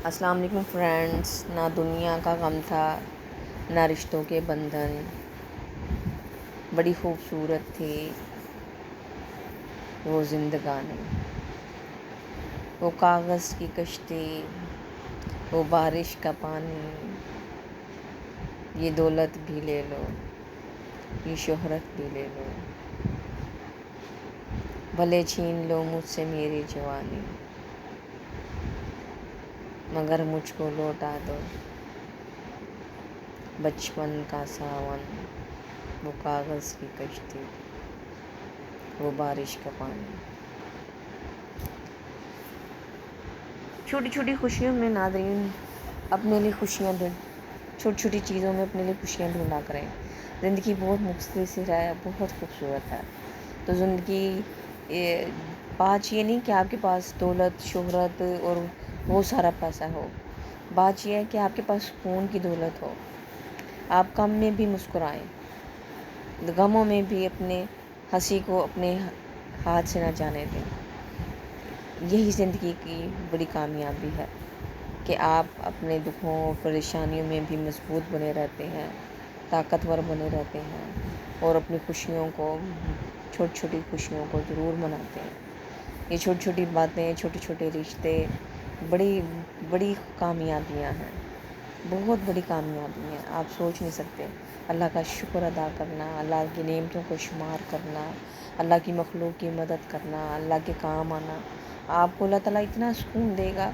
السلام علیکم فرینڈس. نہ دنیا کا غم تھا نہ رشتوں کے بندھن، بڑی خوبصورت تھی وہ زندگانی. وہ کاغذ کی کشتی، وہ بارش کا پانی، یہ دولت بھی لے لو، یہ شہرت بھی لے لو، بھلے چھین لو مجھ سے میری جوانی، مگر مجھ کو لوٹا دو بچپن کا ساون. وہ کاغذ کی کشتی، وہ بارش کا پانی. چھوٹی چھوٹی خوشیوں میں ناظرین اپنے لیے خوشیاں چھوٹی چھوٹی چیزوں میں اپنے لیے خوشیاں ڈھونڈا کریں. زندگی بہت مختصر سی ہے، بہت خوبصورت ہے. تو زندگی بات یہ نہیں کہ آپ کے پاس دولت، شہرت اور بہت سارا پیسہ ہو. بات یہ ہے کہ آپ کے پاس سکون کی دولت ہو. آپ غم میں بھی مسکرائیں، غموں میں بھی اپنے ہنسی کو اپنے ہاتھ سے نہ جانے دیں. یہی زندگی کی بڑی کامیابی ہے کہ آپ اپنے دکھوں اور پریشانیوں میں بھی مضبوط بنے رہتے ہیں، طاقتور بنے رہتے ہیں اور اپنی خوشیوں کو، چھوٹی چھوٹی خوشیوں کو ضرور مناتے ہیں. یہ چھوٹی چھوٹی باتیں، چھوٹے چھوٹے رشتے بڑی بڑی کامیابیاں ہیں، بہت بڑی کامیابی ہیں. آپ سوچ نہیں سکتے. اللہ کا شکر ادا کرنا، اللہ کی نعمتوں کو شمار کرنا، اللہ کی مخلوق کی مدد کرنا، اللہ کے کام آنا، آپ کو اللہ تعالیٰ اتنا سکون دے گا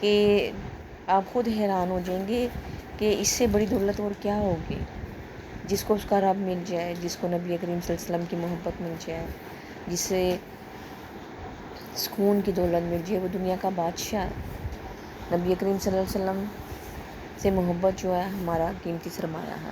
کہ آپ خود حیران ہو جائیں گے کہ اس سے بڑی دولت اور کیا ہوگی. جس کو اس کا رب مل جائے، جس کو نبی کریم صلی اللہ علیہ وسلم کی محبت مل جائے، جس سے سکون کی دولت مل جائے، وہ دنیا کا بادشاہ ہے. نبی کریم صلی اللہ علیہ وسلم سے محبت جو ہے ہمارا قیمتی سرمایہ ہے.